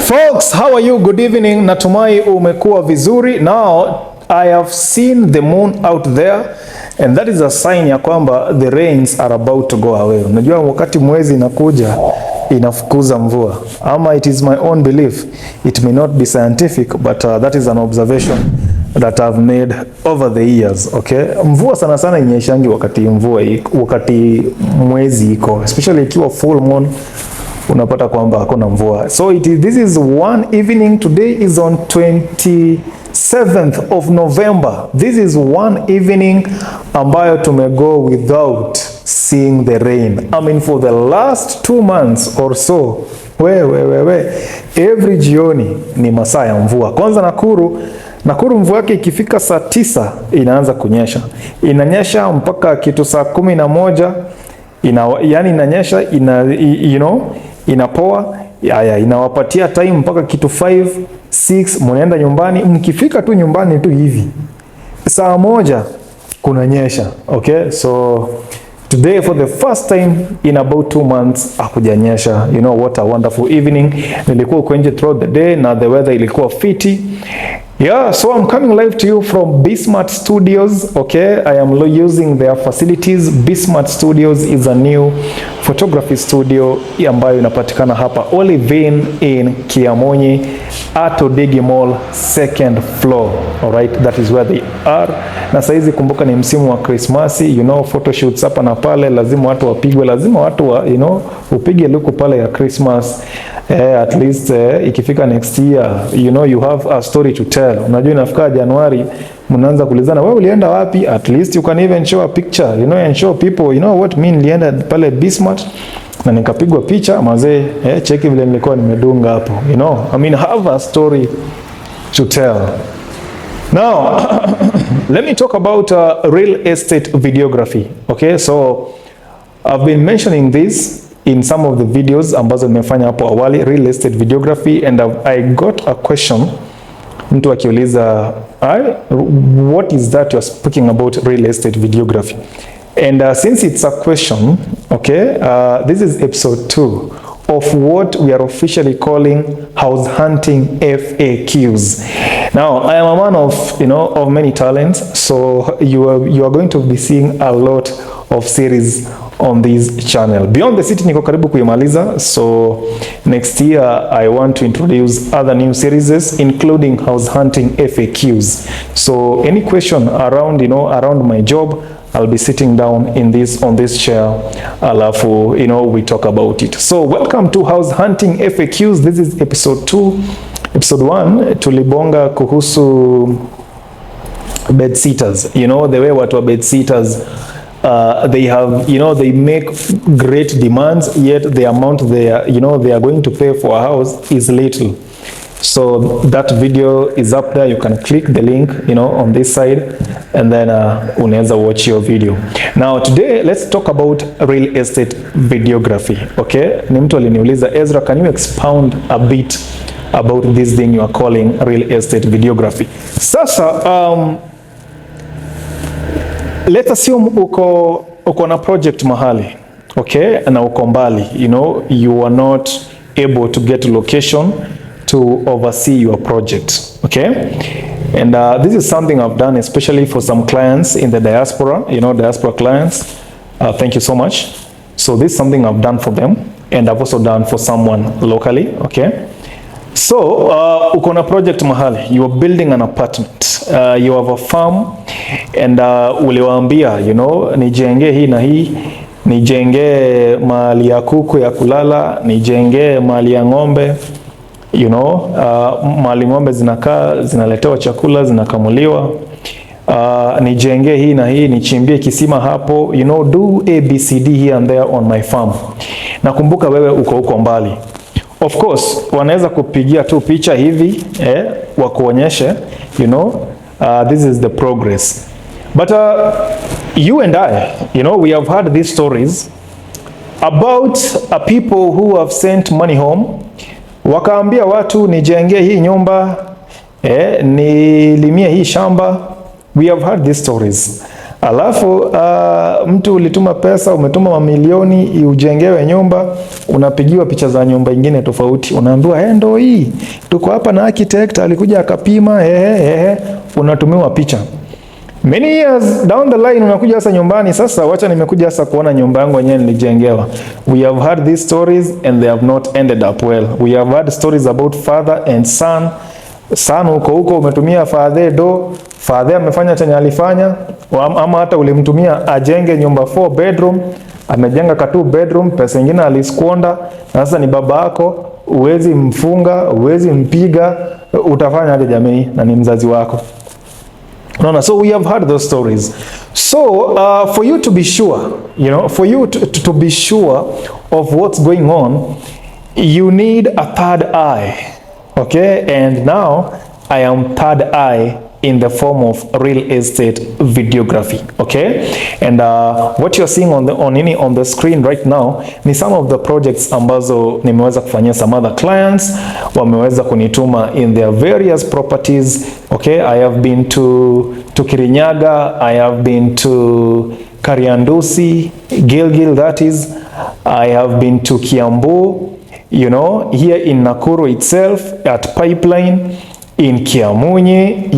Folks, how are you? Good evening. Natumai umekuwa vizuri. Now, I have seen the moon out there and that is a sign ya kwamba the rains are about to go away. Unajua wakati mwezi inakuja inafukuza mvua. Ama it is my own belief. It may not be scientific, but that is an observation that I've made over the years, okay? Mvua sana sana inyeshangi wakati mwezi iko, especially ikiwa full moon, unapata kwamba hakuna mvua. So this is one evening. Today is on 27th of November. This is one evening ambayo tumego without seeing the rain. I mean, for the last 2 months or so, every jioni ni masaa ya mvua. Kwanza Nakuru mvua yake ikifika saa 9 inaanza kunyesha. Inanyesha mpaka kitu saa 11. Yani inanyesha, inapoa, inawapatia time mpaka kitu 5, 6, mnaenda nyumbani. Mkifika tu nyumbani tu hivi saa 1 kunanyesha, okay? So today for the first time in about 2 months hakujanyesha. You know what a wonderful evening. Nilikuwa kwenye throughout the day na the weather ilikuwa fiti. Yeah, so I'm coming live to you from Bart Studios, okay? I am using their facilities. Bart Studios is a new photography studio ambayo inapatikana hapa Olive in Kiamonyi, Atodegi Mall, 2nd floor. All right, that is where they are. Na saizi kumbuka ni msimu wa Christmas, you know, photoshoots hapa na pale, lazima watu wapigwe, lazima watu upige luku pale ya Christmas. At least ikifika next year, you know, you have a story to tell. Unajua inafika Januari, mnaanza kulizana, wewe ulienda wapi? At least you can even show a picture, you know, and show people, you know what mean, nilienda pale Bart na nikapigwa picha mazee, cheki vile nilikuwa nimedunga hapo, you know. I mean, have a story to tell. Now, let me talk about real estate videography. Okay, so I've been mentioning this in some of the videos ambazo nimefanya hapo awali, real estate videography, and I got a question. Mtu akiuliza, what is that you're speaking about real estate videography? And since it's a question, okay, this is episode 2 of what we are officially calling house hunting FAQs. Now, I am a man of, you know, of many talents, so you are going to be seeing a lot of series on this channel. Beyond the City niko karibu kuimaliza, so next year I want to introduce other new series including house hunting FAQs. So any question around, you know, around my job, I'll be sitting down on this chair, alafu, you know, we talk about it. So welcome to house hunting FAQs. This is episode 2. Episode 1 tulibonga kuhusu bed sitters. You know, the way watu wa bed sitters, they have, you know, they make great demands, yet the amount they are going to pay for a house is little. So that video is up there. You can click the link, you know, on this side, and then unaweza watch your video. Now today let's talk about real estate videography. Okay, ni mtu aliniuliza, Ezra, can you expound a bit about this thing you are calling real estate videography? Sasa let's assume uko na project mahali, okay, na uko mbali, you know, you are not able to get location to oversee your project, okay? And this is something I've done especially for some clients in the diaspora, you know, diaspora clients. Thank you so much. So this is something I've done for them, and I've also done for someone locally, okay? So uko na project mahali, you are building an apartment, you have a farm, and uliwaambia, you know, nijenge hii na hii, nijenge mahali ya kuku ya kulala, nijenge mahali ya ng'ombe, you know, mahali ng'ombe zinakaa, zinaletewa chakula, zinakamuliwa, nijenge hii na hii, nichimbie kisima hapo, you know, do ABCD here and there on my farm. Nakumbuka wewe uko mbali. Of course, wanaweza kupigia tu picha hivi, wakuonyeshe, you know, this is the progress. But you and I, you know, we have heard these stories about people who have sent money home, wakaambia watu nijenge hii nyumba, nilimie hii shamba. We have heard these stories. Alafu mtu ulituma pesa, umetuma mamilioni ujengewe nyumba, unapigiwa picha za nyumba ingine tofauti, unaambiwa ndo hii tuko hapa na architect alikuja akapima, unatumiwa picha. Many years down the line unakuja sasa nyumbani, sasa wacha nimekuja sasa kuona nyumba yangu yenyewe nilijengewa. We have heard these stories and they have not ended up well. We have heard stories about father and son. Son huko umetumia father amefanya chenye alifanya, ama hata ulimtumia ajenge nyumba 4 bedroom, amejenga ka 2 bedroom, pesa nyingine aliskwonda, na sasa ni baba yako, uwezi mfunga, uwezi mpiga, utafanya aje jamii, na ni mzazi wako. No, so we have heard those stories. So for you to be sure, for you to be sure of what's going on, you need a third eye. Okay, and now I am third eye in the form of real estate videography. Okay, and what you're seeing on the screen right now ni some of the projects ambazo nimeweza kufanyia some other clients, wameweza kunituma in their various properties. Okay, I have been to Kirinyaga, I have been to Kariandusi, Gilgil that is, I have been to Kiambu, here in Nakuru itself, at Pipeline, in Kiamunyi,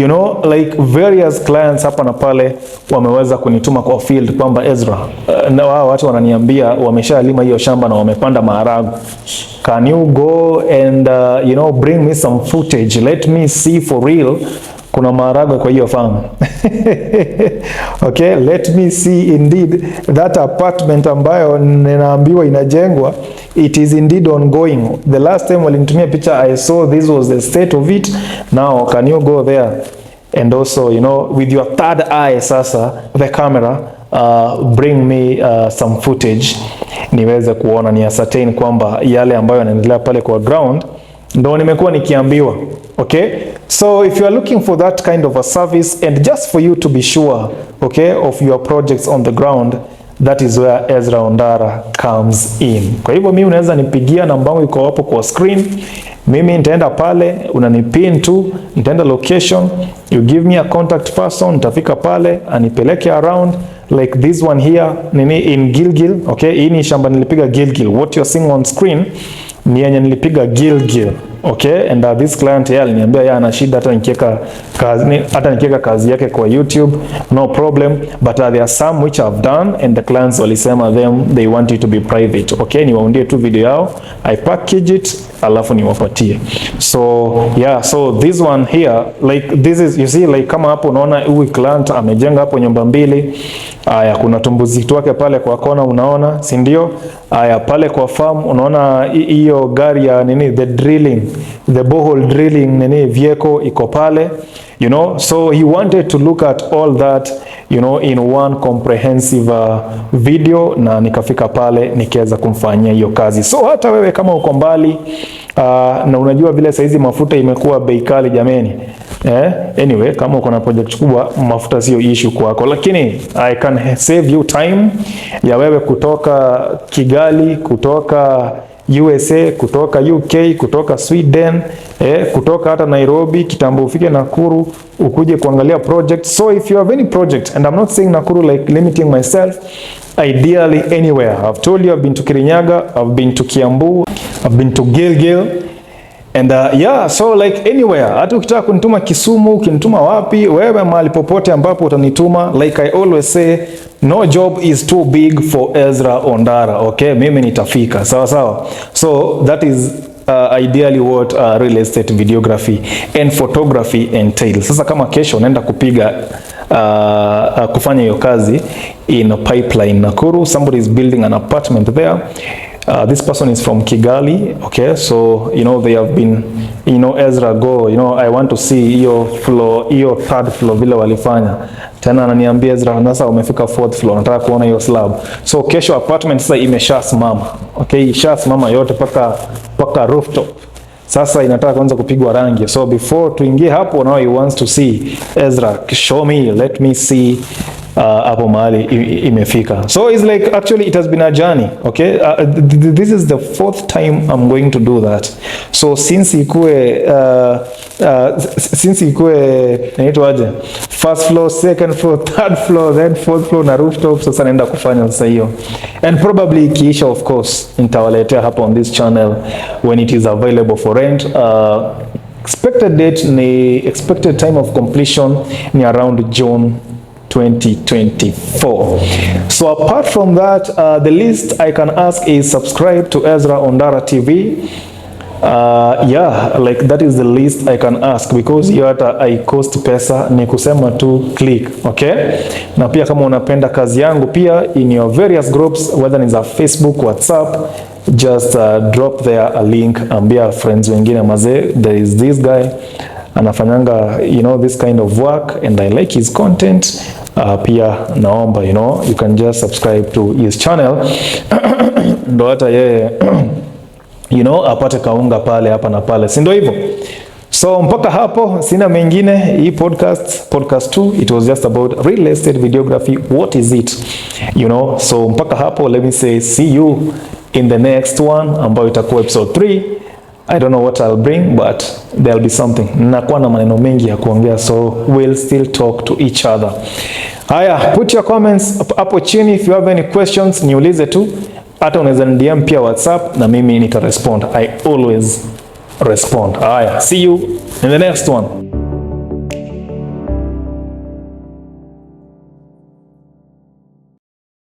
like various clients hapa na pale wameweza kunituma kwa field kwamba Ezra, na wao watu wananiambia wameshalima hiyo shamba na wamepanda maharagu. Can you go and bring me some footage, let me see for real kuna maharagwe kwa hiyo farm. Okay, let me see indeed that apartment ambayo ninaambiwa inajengwa, it is indeed ongoing. The last time walinitumia picture I saw this was the state of it. Now can you go there and also with your third eye sasa, the camera, bring me some footage niweze kuona, ni ascertain kwamba yale ambayo yanaendelea pale kwa ground ndo nimekuwa nikiambiwa. Okay, so if you are looking for that kind of a service and just for you to be sure, okay, of your projects on the ground, that is where Ezra Ondara comes in. Kwa hivyo mimi unaweza nipigia, namba yangu iko hapo kwa screen. Mimi nitaenda pale, unanipin tu, nitaenda location, you give me a contact person, nitafika pale, anipeleke around like this one here, nini in Gilgil. Okay, hii ni shamba nilipiga Gilgil. What you're seeing on screen ni yenye nilipiga Gilgil. Okay, and this client yeye aliniambia yeye ana shida hata nikiweka kazi yake kwa YouTube, no problem, but there are some which I've done and the clients walisema they want it to be private. Okay, niwaundie tu video yao, I package it, alafu niwapatie. So yeah, so this one here, like this is, you see, like kama hapo unaona huyu client amejenga hapo nyumba 2. Aya, kuna tumbuzi wake pale kwa kona unaona, si ndio? Aya, pale kwa farm unaona hiyo gari ya nini, the borehole drilling nini vehicle iko pale, so he wanted to look at all that in one comprehensive video, na nikafika pale nikaweza kumfanyia hiyo kazi. So hata wewe kama uko mbali na unajua vile saizi mafuta imekuwa bei kali jameni, anyway, kama uko na project kubwa mafuta sio issue kwako, lakini I can save you time ya wewe kutoka Kigali, kutoka USA, kutoka UK, kutoka Sweden, kutoka hata Nairobi, kitambo ufike Nakuru, ukuje kuangalia project. So if you have any project, and I'm not saying Nakuru like limiting myself, ideally anywhere. I've told you I've been to Kirinyaga, I've been to Kiambu, I've been to Gilgil, and yeah, so like anywhere. Hata ukitaka kunituma Kisumu, ukinituma wapi, wewe mahali popote ambapo utanituma, like I always say, no job is too big for Ezra Ondara. Okay, mimi nitafika. Sawa sawa. So that is ideally what real estate videography and photography entails. Sasa kama kesho unaenda kupiga kufanya hiyo kazi in a Pipeline Nakuru, somebody is building an apartment there. This person is from Kigali. Okay, so they have been, Ezra, go, I want to see your floor, your third floor vile walifanya. Tena ananiambia Ezra, sasa umefika 4th floor, nataka kuona hiyo slab. So kesho apartment sasa imeshasimama. Okay, imeshasimama yote paka rooftop. Sasa inataka kuanza kupigwa rangi. So before tuingie hapo, now he wants to see Ezra, show me, let me see hapo mahali imefika. So it's like actually it has been a journey, okay? This is the 4th time I'm going to do that. So since ikue naitwaje, first floor, second floor, third floor, then 4th floor na rooftop, sasa naenda kufanya sasa hiyo. And probably ikiisha, of course nitawaletea hapa on this channel when it is available for rent. Expected date ni expected time of completion ni around June 2024. So apart from that, the least I can ask is subscribe to Ezra Ondara TV. Yeah, like that is the least I can ask, because hiyo hata I cost pesa, ni kusema tu click, okay? Na pia kama unapenda kazi yangu pia in your various groups, whether ni za Facebook, WhatsApp, just drop there a link, ambia friends wengine, mazee, there is this guy anafanyanga, you know, this kind of work and I like his content. Pia naomba, you know, you can just subscribe to his channel ndo hata yeye you know, apate kaunga pale hapa na pale, si ndio hivyo? So mpaka hapo sina mengine. Hii podcast 2, it was just about real estate videography. What is it, you know? So mpaka hapo, let me say see you in the next one, ambayo itakuwa episode 3. I don't know what I'll bring, but there'll be something. Nakuwa na maneno mengi ya kuongea, so we'll still talk to each other. Haya, put your comments hapo chini if you have any questions, niulize tu. Hata unaweza DM pia WhatsApp na mimi nitarespond. I always respond. Haya, see you in the next one.